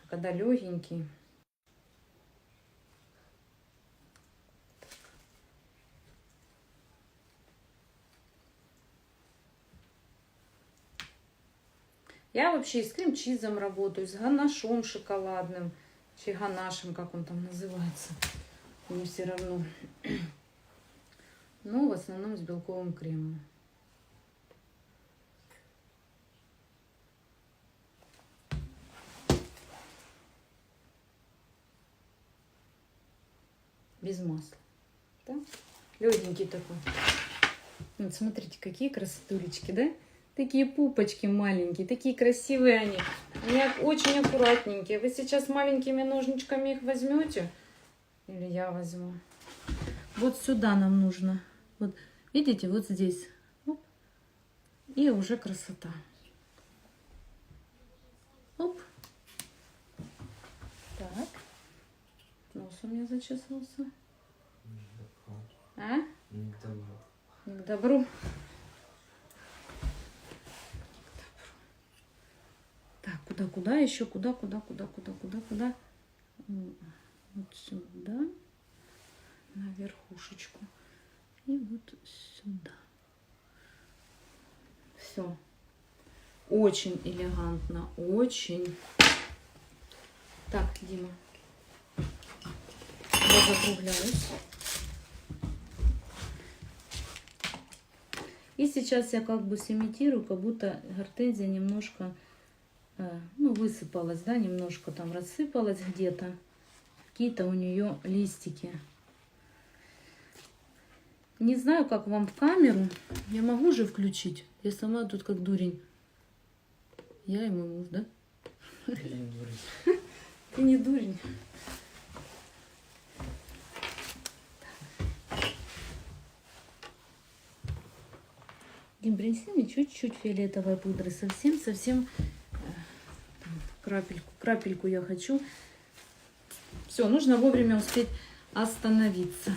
когда легенький. Я вообще с крем-чизом работаю, с ганашом шоколадным, чи ганашем, как он там называется. Мне все равно. Но в основном с белковым кремом. Без масла. Да? Легенький такой. Вот смотрите, какие красотулечки, да? Такие пупочки маленькие, такие красивые они. Они очень аккуратненькие. Вы сейчас маленькими ножничками их возьмете? Или я возьму? Вот сюда нам нужно. Вот, видите, вот здесь. Оп. И уже красота. Оп. Так. Нос у меня зачесался. А? Не к добру. Не к добру. Так, куда еще? Куда? Вот сюда. На верхушечку. И вот сюда. Все. Очень элегантно. Очень. Так, Дима. Я закругляюсь. И сейчас я как бы сымитирую, как будто гортензия немножко, ну, высыпалась, да, немножко там рассыпалась где-то. Какие-то у нее листики. Не знаю, как вам в камеру. Я могу же включить? Я сама тут как дурень. Я и мой муж, да? Я не дурень. Ты не дурень. Дим, принеси мне чуть-чуть фиолетовой пудры. Совсем крапельку я хочу. Все, нужно вовремя успеть остановиться.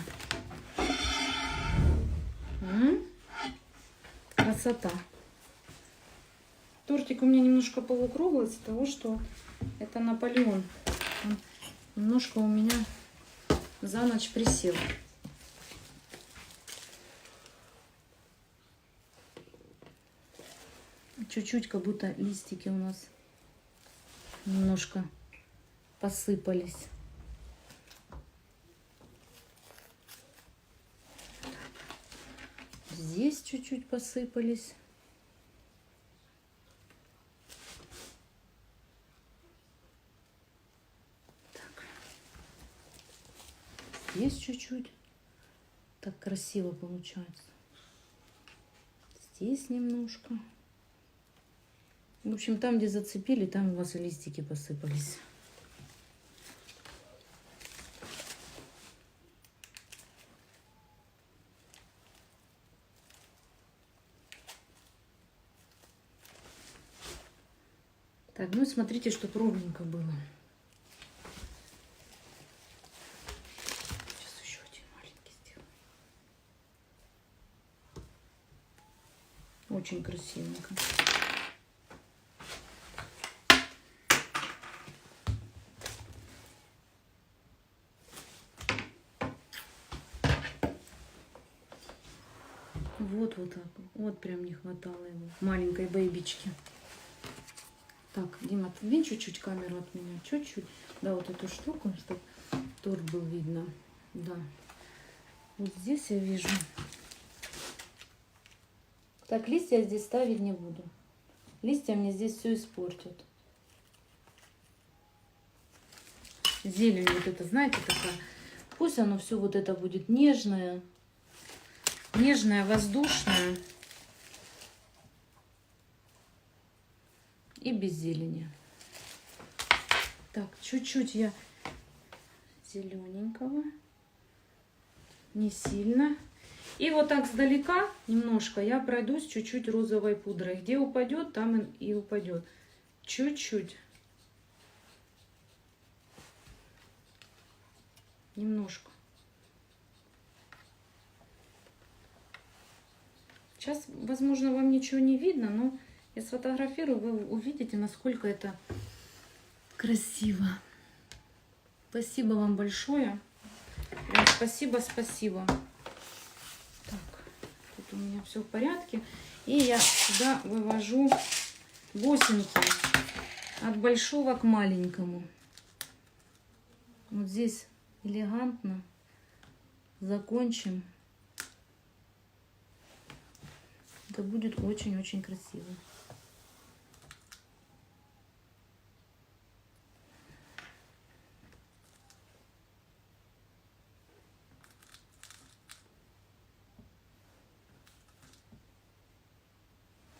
Красота. Тортик у меня немножко полукруглый из-за того, что это Наполеон. Он немножко у меня за ночь присел. Чуть-чуть, как будто листики у нас немножко посыпались. Здесь чуть-чуть посыпались. Так. Здесь чуть-чуть. Так красиво получается. Здесь немножко. В общем, там, где зацепили, там у вас и листики посыпались. Так, ну смотрите, чтобы ровненько было. Сейчас еще один маленький сделаю. Очень красивенько. Вот так. Вот прям не хватало его. Маленькой бэйбички. Так, Дима, отодвинь чуть-чуть камеру от меня. Чуть-чуть. Да, вот эту штуку, чтобы торт был видно. Да. Вот здесь я вижу. Так, листья я здесь ставить не буду. Листья мне здесь все испортят. Зелень вот это, знаете, такая Пусть оно все вот это будет нежное, нежное, воздушное и без зелени. Так, чуть-чуть я зелененького, не сильно. И вот так сдалека немножко я пройдусь чуть-чуть розовой пудрой. Где упадет, там и упадет. Чуть-чуть. Немножко. Сейчас, возможно, вам ничего не видно, но я сфотографирую, вы увидите, насколько это красиво. Спасибо вам большое. Прям спасибо, спасибо. Так, тут у меня все в порядке. И я сюда вывожу бусинки от большого к маленькому. Вот здесь элегантно закончим. Это будет очень-очень красиво.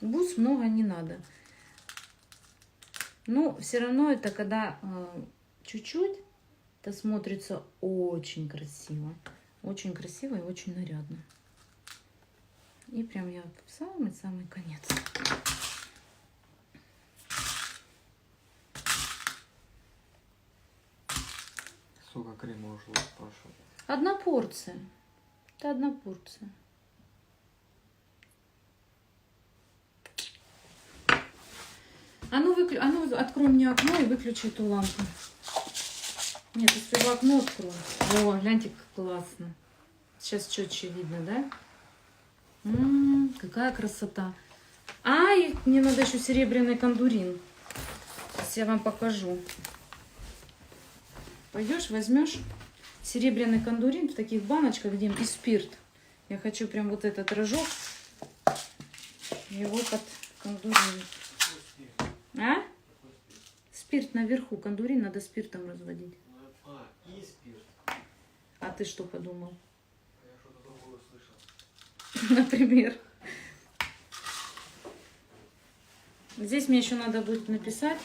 Бус много не надо. Но все равно это когда чуть-чуть, это смотрится очень красиво. Очень красиво и очень нарядно. И прям я в самый-самый конец. Сколько крема ушло, спрашиваю? Одна порция. Это одна порция. А ну открой мне окно и выключи эту лампу. Нет, если в окно открою. О, гляньте, как классно. Сейчас четче видно, да? Какая красота. Ай, мне надо еще серебряный кондурин. Сейчас я вам покажу. Пойдешь, возьмешь серебряный кондурин в таких баночках, Дим, и спирт. Я хочу прям вот этот рожок, его под кондурин. А? Спирт наверху. Кондурин надо спиртом разводить. А, и спирт. А ты что подумал? Я что-то другое слышал. Например. Здесь мне еще надо будет написать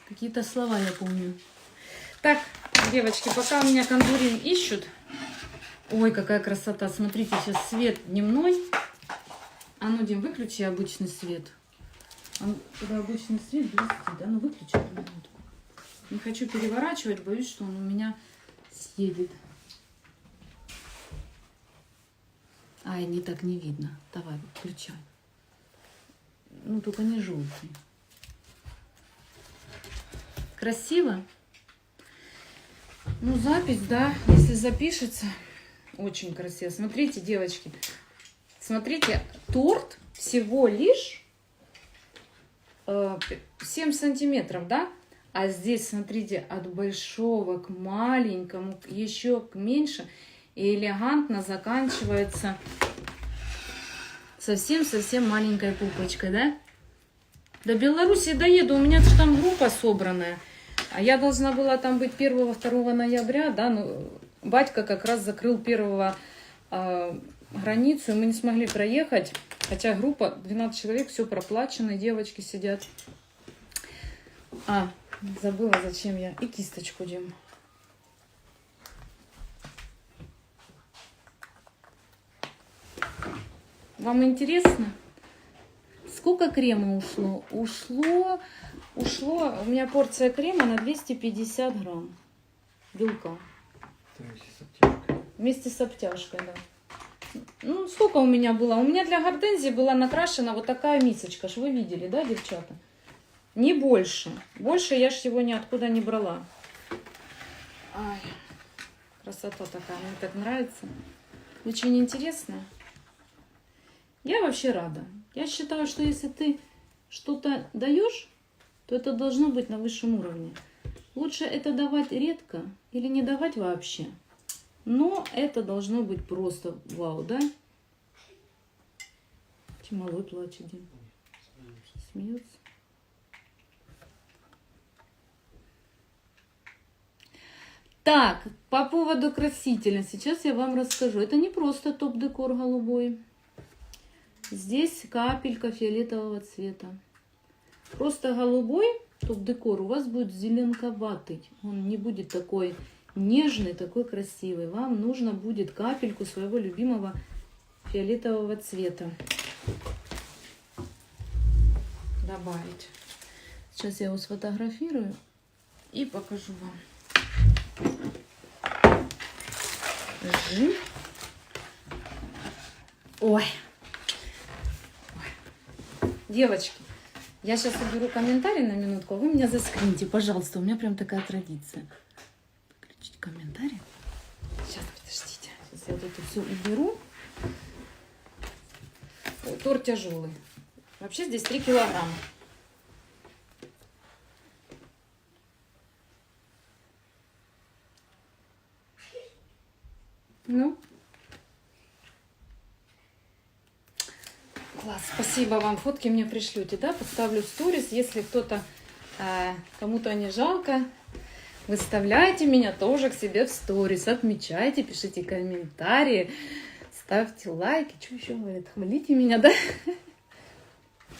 какие-то слова, я помню. Так, девочки, пока у меня кондурин ищут. Ой, какая красота. Смотрите, сейчас свет дневной. А ну, Дим, выключи обычный свет. Когда обычный свет блестит, да? Ну, выключи эту минутку. Не хочу переворачивать, боюсь, что он у меня съедет. Ай, не так не видно. Давай, включай. Ну, только не желтый. Красиво? Ну, запись, да, если запишется, очень красиво. Смотрите, девочки, смотрите, торт всего лишь 7 сантиметров, да? А здесь, смотрите, от большого к маленькому, еще к меньше, и элегантно заканчивается совсем-совсем маленькой пупочкой, да? До Беларуси доеду, у меня же там группа собранная. А я должна была там быть 1-2 ноября, да, но батька как раз закрыл 1 границу, и мы не смогли проехать. Хотя группа, 12 человек, все проплачено, девочки сидят. А, забыла, зачем я. И кисточку, Дим. Вам интересно? Сколько крема ушло? Ушло, у меня порция крема на 250 грамм белка. Вместе с обтяжкой. Вместе с обтяжкой, да. Ну, сколько у меня было? У меня для гортензии была накрашена вот такая мисочка. Ж вы видели, да, девчата? Не больше. Больше я ж сегодня откуда не брала. Ай, красота такая, мне так нравится. Очень интересно. Я вообще рада. Я считаю, что если ты что-то даешь, то это должно быть на высшем уровне. Лучше это давать редко или не давать вообще. Но это должно быть просто вау, да? Малой плачет, Дим. Смеется. Так, по поводу красителя. Сейчас я вам расскажу. Это не просто топ-декор голубой. Здесь капелька фиолетового цвета. Просто голубой топ-декор у вас будет зеленковатый. Он не будет такой нежный, такой красивый. Вам нужно будет капельку своего любимого фиолетового цвета добавить. Сейчас я его сфотографирую и покажу вам. Жим. Ой. Девочки, я сейчас уберу комментарий на минутку, а вы меня заскриньте, пожалуйста. У меня прям такая традиция. Выключить комментарий. Сейчас, подождите. Сейчас я вот это все уберу. Ой, торт тяжелый. Вообще здесь 3 килограмма. Ну. Класс, спасибо вам. Фотки мне пришлете, да? Поставлю в сторис. Если кто-то, кому-то не жалко, выставляйте меня тоже к себе в сторис. Отмечайте, пишите комментарии, ставьте лайки. Что еще говорят? Хвалите меня, да?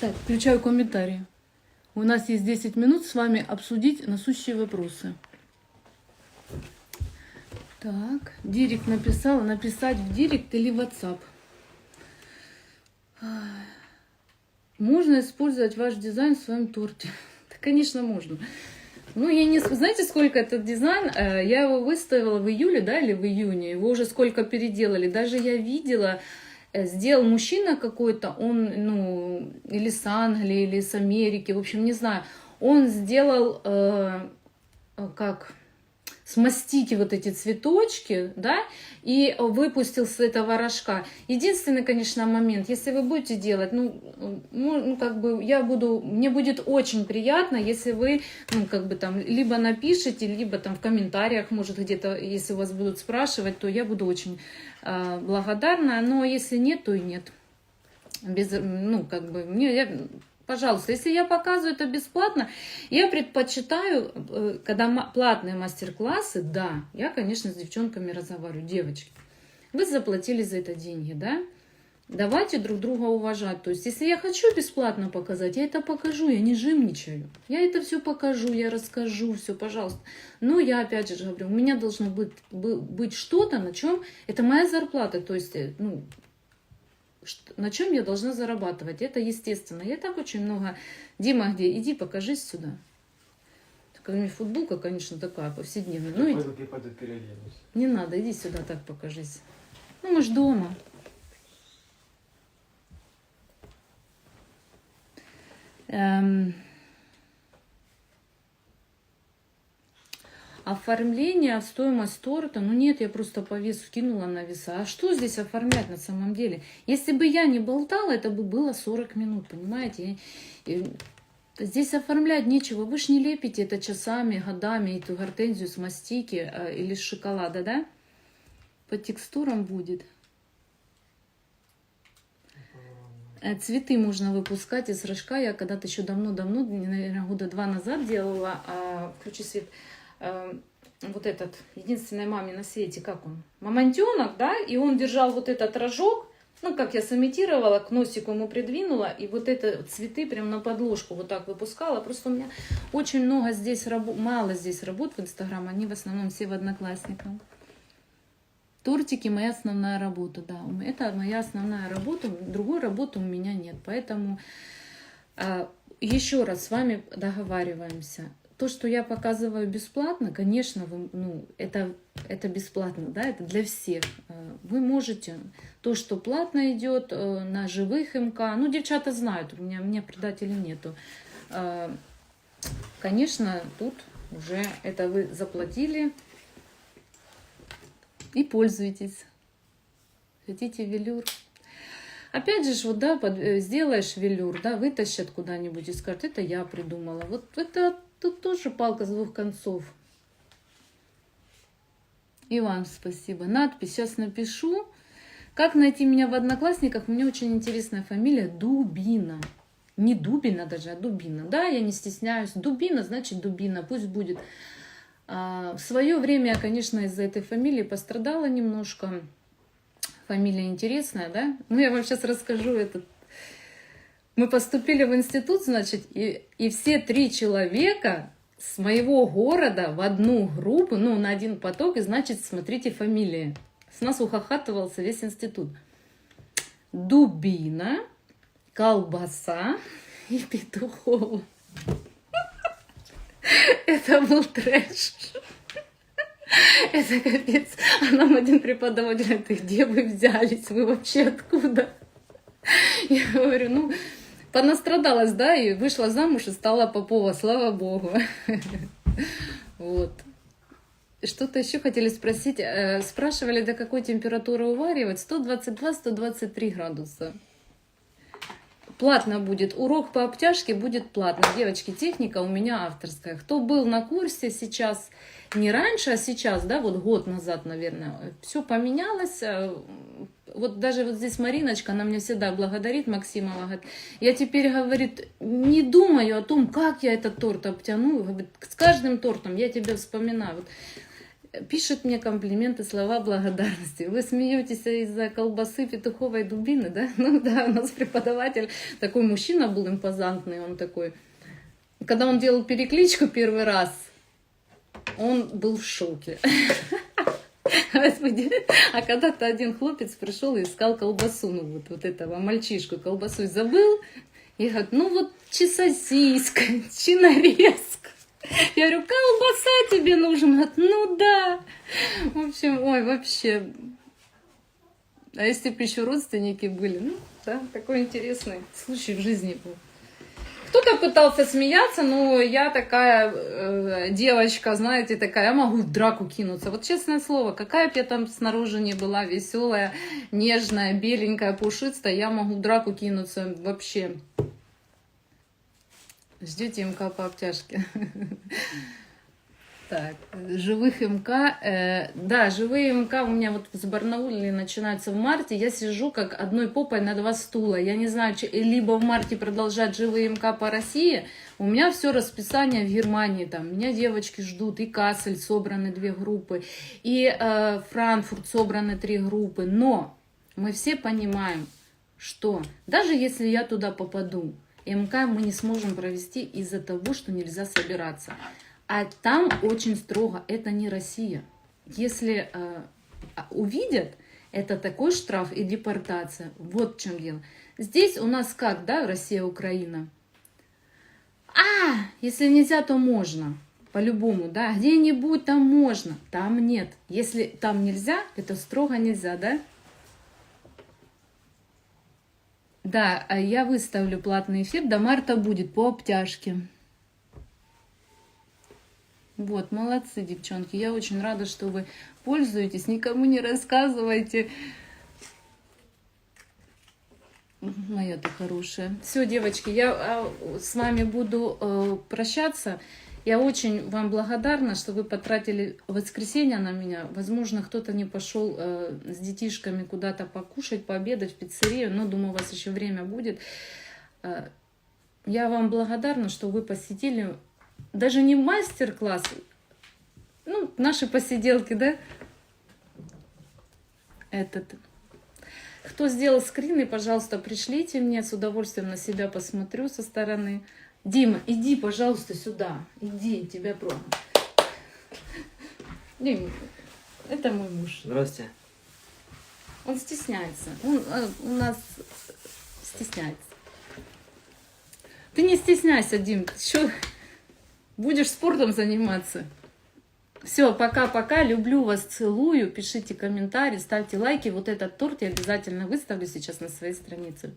Так, включаю комментарии. У нас есть 10 минут с вами обсудить насущие вопросы. Так, директ написала. Написать в директ или в WhatsApp. Можно использовать ваш дизайн в своем торте? Да, конечно, можно. Ну, я не... Знаете, сколько этот дизайн? Я его выставила в июле, да, или в июне. Его уже сколько переделали. Даже я видела, сделал мужчина какой-то, он, ну, или с Англии, или с Америки, в общем, не знаю. Он сделал, как... с мастики вот эти цветочки, да, и выпустил с этого рожка. Единственный, конечно, момент, если вы будете делать, ну как бы мне будет очень приятно, если вы, ну, как бы там, либо напишите, либо там в комментариях, может, где-то, если вас будут спрашивать, то я буду очень благодарна, но если нет, то и нет. Без, ну, как бы, пожалуйста, если я показываю это бесплатно, я предпочитаю, когда платные мастер-классы, да, я, конечно, с девчонками разговариваю. Девочки, вы заплатили за это деньги, да? Давайте друг друга уважать. То есть, если я хочу бесплатно показать, я это покажу, я не жимничаю. Я это все покажу, я расскажу, все, пожалуйста. Но я, опять же говорю, у меня должно быть что-то, на чем, это моя зарплата, то есть, ну, на чем я должна зарабатывать. Это естественно. Я так очень много... Дима, где? Иди, покажись сюда. Так, у меня футболка, конечно, такая повседневная. Ну, Я пойду переоденусь. не надо, иди сюда, так покажись. Ну, мы ж дома. Оформление, стоимость торта. Ну нет, я просто по весу кинула на веса. А что здесь оформлять на самом деле? Если бы я не болтала, это бы было 40 минут, понимаете? Здесь оформлять нечего. Вы ж не лепите это часами, годами, эту гортензию с мастики или с шоколада, да? По текстурам будет. Цветы можно выпускать из рожка. Я когда-то еще давно-давно, наверное, года 2 назад делала, включи свет, вот этот, единственной маме на свете, как он, мамонтенок, да, и он держал вот этот рожок, ну, как я сымитировала, к носику ему придвинула, и вот это цветы прям на подложку вот так выпускала. Просто у меня очень много здесь мало здесь работ в Инстаграм, они в основном все в Одноклассниках. Тортики моя основная работа, да, это моя основная работа, другой работы у меня нет, поэтому еще раз с вами договариваемся. То, что я показываю бесплатно, конечно, это бесплатно, да, это для всех. Вы можете, то, что платно идет на живых МК, ну, девчата знают, у меня предателей нету. Конечно, тут уже это вы заплатили и пользуетесь. Хотите велюр? Опять же, вот, да, сделаешь велюр, да, вытащат куда-нибудь и скажут, это я придумала. Вот это тут тоже палка с двух концов. И вам спасибо. Надпись сейчас напишу. Как найти меня в Одноклассниках? У меня очень интересная фамилия Дубина. Не Дубина даже, а Дубина. Да, я не стесняюсь. Дубина, значит Дубина. Пусть будет. В свое время я, конечно, из-за этой фамилии пострадала немножко. Фамилия интересная, да? Ну, я вам сейчас расскажу этот. Мы поступили в институт, значит, и все 3 человека с моего города в одну группу, ну, на один поток, и, значит, смотрите, фамилии. С нас ухахатывался весь институт. Дубина, Колбаса и Петухова. Это был трэш. Это капец. А нам один преподаватель говорит: где вы взялись? Вы вообще откуда? Я говорю, ну, понастрадалась, да, и вышла замуж и стала Попова, слава богу. Вот. Что-то еще хотели спросить. Спрашивали, до какой температуры уваривать? 122-123 градуса. Платно будет. Урок по обтяжке будет платно. Девочки, техника у меня авторская. Кто был на курсе сейчас, не раньше, а сейчас, да, вот год назад, наверное, все поменялось. Вот даже вот здесь Мариночка, она меня всегда благодарит, Максимова, говорит, я теперь, говорит, не думаю о том, как я этот торт обтяну. Говорит, с каждым тортом я тебя вспоминаю. Вот. Пишет мне комплименты, слова благодарности. Вы смеетесь из-за колбасы, Петуховой, Дубины, да? Ну да, у нас преподаватель, такой мужчина был импозантный, он такой. Когда он делал перекличку первый раз, он был в шоке. Господи. А когда-то один хлопец пришел и искал колбасу, ну вот этого мальчишку, колбасу забыл. И говорит, ну вот чи сосиска, чи нарезка. Я говорю, колбаса тебе нужна? Говорит, ну да. В общем, ой, вообще. А если бы еще родственники были, ну да, такой интересный случай в жизни был. Кто-то пытался смеяться, но я такая девочка, знаете, такая, я могу в драку кинуться. Вот честное слово, какая бы я там снаружи не была веселая, нежная, беленькая, пушистая, я могу в драку кинуться вообще. Ждете МК по обтяжке. Так, живых МК. Да, живые МК у меня вот в Барнауле начинаются в марте. Я сижу как одной попой на 2 стула. Я не знаю, либо в марте продолжать живые МК по России. У меня все расписание в Германии. Там меня девочки ждут. И Кассель собраны 2 группы. И Франкфурт собраны 3 группы. Но мы все понимаем, что даже если я туда попаду, МК мы не сможем провести из-за того, что нельзя собираться. А там очень строго, это не Россия. Если увидят, это такой штраф и депортация. Вот в чем дело. Здесь у нас как, да, Россия, Украина? Если нельзя, то можно. По-любому, да. Где-нибудь там можно, там нет. Если там нельзя, это строго нельзя, да? Да, я выставлю платный эфир, до марта будет по обтяжке. Вот, молодцы, девчонки. Я очень рада, что вы пользуетесь. Никому не рассказывайте. Моя-то хорошая. Все, девочки, я с вами буду прощаться. Я очень вам благодарна, что вы потратили воскресенье на меня. Возможно, кто-то не пошел с детишками куда-то покушать, пообедать в пиццерию, но думаю, у вас еще время будет. Я вам благодарна, что вы посетили даже не мастер-класс, ну, наши посиделки, да? Кто сделал скрины, пожалуйста, пришлите мне, с удовольствием на себя посмотрю со стороны. Дима, иди, пожалуйста, сюда. Иди, тебя просим. Дима, это мой муж. Здрасте. Он стесняется. Он у нас стесняется. Ты не стесняйся, Дим. Ты что, будешь спортом заниматься? Все, пока-пока. Люблю вас, целую. Пишите комментарии, ставьте лайки. Вот этот торт я обязательно выставлю сейчас на своей странице.